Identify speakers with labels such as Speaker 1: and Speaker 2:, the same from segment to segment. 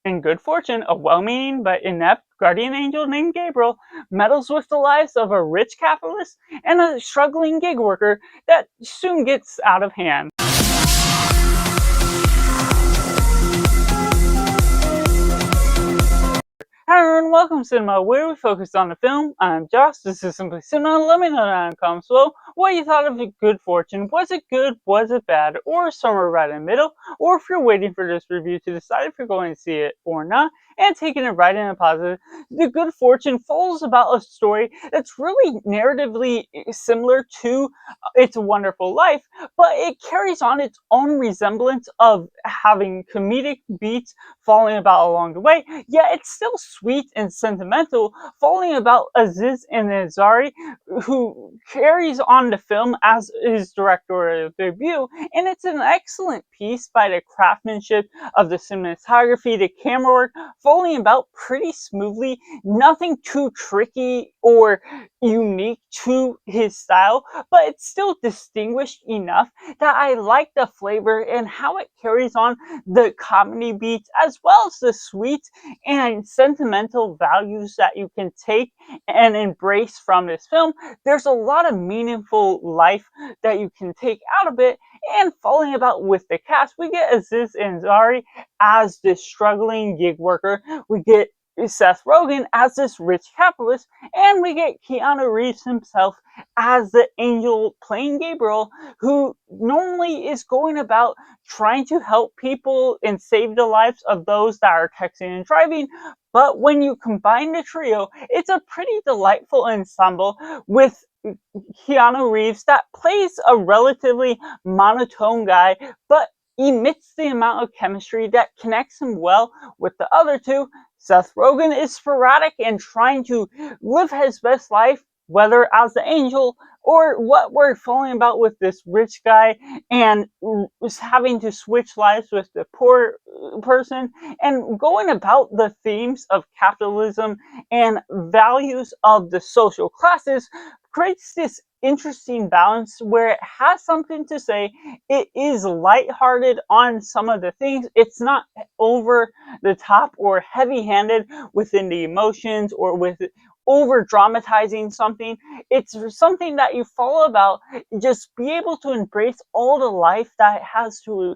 Speaker 1: In good fortune, a well-meaning but inept guardian angel named Gabriel meddles with the lives of a rich capitalist and a struggling gig worker that soon gets out of hand. Hi everyone, welcome to Cinema, where we focus on the film. I'm Josh, this is Simply Cinema. Let me know down in the comments below what you thought of Good Fortune. Was it good, was it bad, or somewhere right in the middle? Or if you're waiting for this review to decide if you're going to see it or not, and taking it right in a positive, The Good Fortune follows about a story that's really narratively similar to It's a Wonderful Life, but it carries on its own resemblance of having comedic beats falling about along the way, yet it's still sweet and sentimental, falling about Aziz Anzari, who carries on the film as his directorial debut, and it's an excellent piece by the craftsmanship of the cinematography, the camera work, falling about pretty smoothly, nothing too tricky or unique to his style, but it's still distinguished enough that I like the flavor and how it carries on the comedy beats as well as the sweet and sentimental values that you can take and embrace from this film. There's a lot of meaningful life that you can take out of it, and falling about with the cast, we get Aziz Ansari as this struggling gig worker, we get Seth Rogen as this rich capitalist, and we get Keanu Reeves himself as the angel playing Gabriel, who normally is going about trying to help people and save the lives of those that are texting and driving. But when you combine the trio, it's a pretty delightful ensemble with Keanu Reeves that plays a relatively monotone guy, but emits the amount of chemistry that connects him well with the other two. Seth Rogen is sporadic and trying to live his best life, whether as the angel or what we're falling about with this rich guy and having to switch lives with the poor person, and going about the themes of capitalism and values of the social classes creates this interesting balance where it has something to say. It is lighthearted on some of the things. It's not over the top or heavy-handed within the emotions or with over dramatizing something. It's something that you follow about, just be able to embrace all the life that it has to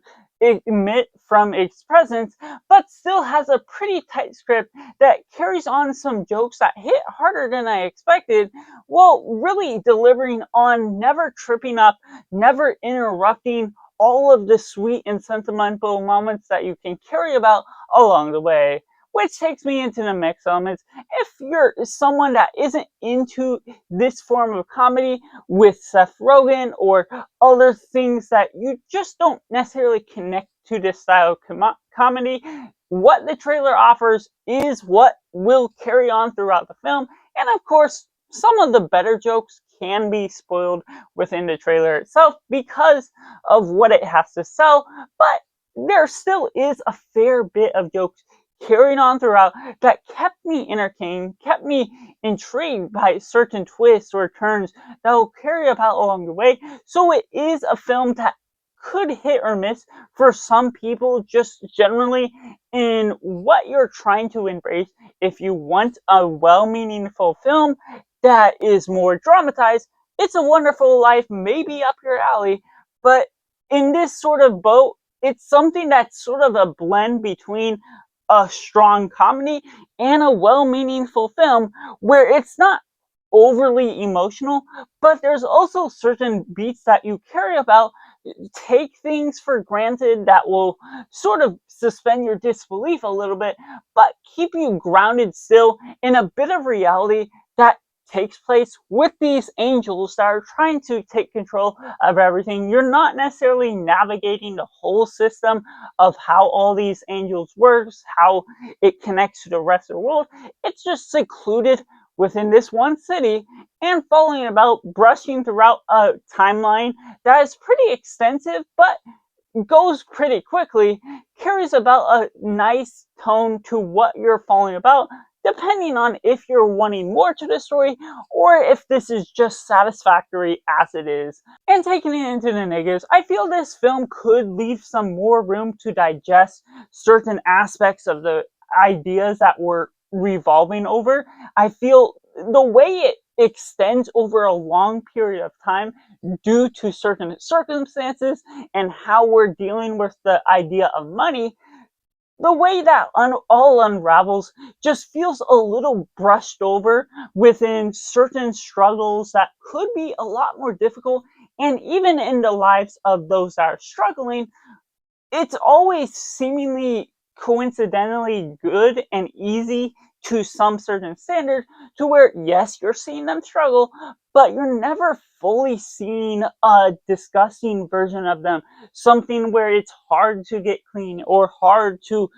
Speaker 1: emit from its presence, but still has a pretty tight script that carries on some jokes that hit harder than I expected, while really delivering on never tripping up, never interrupting all of the sweet and sentimental moments that you can carry about along the way. Which takes me into the mix elements. If you're someone that isn't into this form of comedy with Seth Rogen or other things that you just don't necessarily connect to this style of comedy, what the trailer offers is what will carry on throughout the film. And of course, some of the better jokes can be spoiled within the trailer itself because of what it has to sell, but there still is a fair bit of jokes carrying on throughout that kept me entertained, kept me intrigued by certain twists or turns that will carry about along the way. So it is a film that could hit or miss for some people, just generally in what you're trying to embrace. If you want a well-meaningful film that is more dramatized, It's a Wonderful Life may be up your alley, but in this sort of boat, it's something that's sort of a blend between a strong comedy and a well-meaningful film where it's not overly emotional, but there's also certain beats that you carry about, take things for granted that will sort of suspend your disbelief a little bit, but keep you grounded still in a bit of reality that takes place with these angels that are trying to take control of everything. You're not necessarily navigating the whole system of how all these angels works, how it connects to the rest of the world. It's just secluded within this one city and following about, brushing throughout a timeline that is pretty extensive but goes pretty quickly, carries about a nice tone to what you're following about, depending on if you're wanting more to the story or if this is just satisfactory as it is. And taking it into the negatives, I feel this film could leave some more room to digest certain aspects of the ideas that we're revolving over. I feel the way it extends over a long period of time due to certain circumstances and how we're dealing with the idea of money, the way that all unravels just feels a little brushed over within certain struggles that could be a lot more difficult. And even in the lives of those that are struggling, it's always seemingly coincidentally good and easy to some certain standard, to where yes, you're seeing them struggle, but you're never fully seeing a disgusting version of them, something where it's hard to get clean or hard to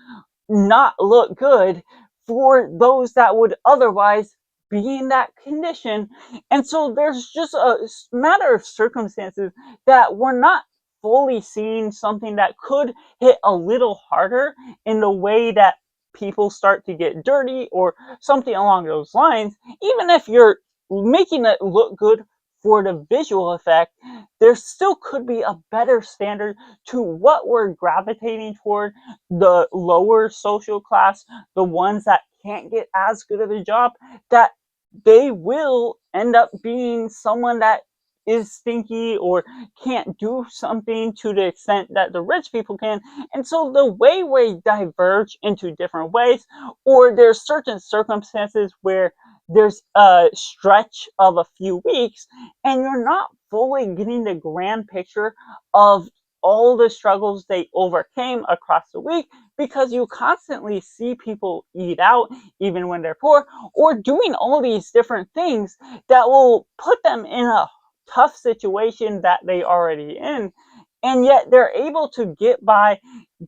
Speaker 1: not look good for those that would otherwise be in that condition. And so there's just a matter of circumstances that we're not fully seeing something that could hit a little harder in the way that people start to get dirty or something along those lines. Even if you're making it look good for the visual effect, there still could be a better standard to what we're gravitating toward, the lower social class, the ones that can't get as good of a job, that they will end up being someone that is stinky or can't do something to the extent that the rich people can. And so the way we diverge into different ways, or there's certain circumstances where there's a stretch of a few weeks and you're not fully getting the grand picture of all the struggles they overcame across the week, because you constantly see people eat out even when they're poor, or doing all these different things that will put them in a tough situation that they already in, and yet they're able to get by,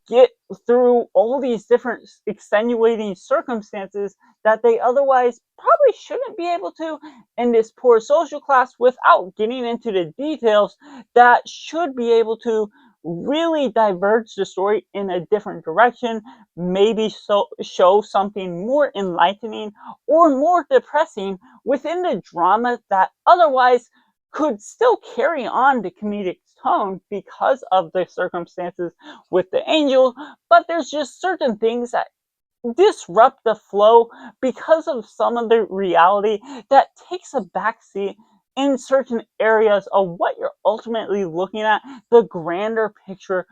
Speaker 1: get through all these different extenuating circumstances that they otherwise probably shouldn't be able to in this poor social class, without getting into the details that should be able to really diverge the story in a different direction, maybe show something more enlightening or more depressing within the drama that otherwise could still carry on the comedic tone because of the circumstances with the angel. But there's just certain things that disrupt the flow because of some of the reality that takes a backseat in certain areas of what you're ultimately looking at, the grander picture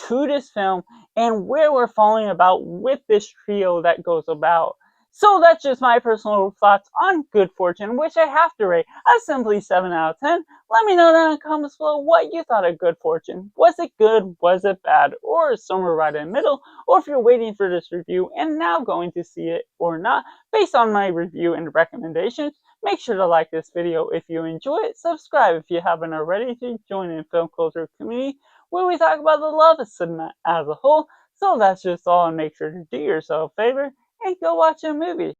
Speaker 1: to this film and where we're falling about with this trio that goes about. So that's just my personal thoughts on Good Fortune, which I have to rate a simply 7 out of 10. Let me know down in the comments below what you thought of Good Fortune. Was it good? Was it bad? Or somewhere right in the middle? Or if you're waiting for this review and now going to see it or not, based on my review and recommendations, make sure to like this video if you enjoy it, subscribe if you haven't already to join in film culture community where we talk about the love of cinema as a whole. So that's just all, and make sure to do yourself a favor and go watch a movie.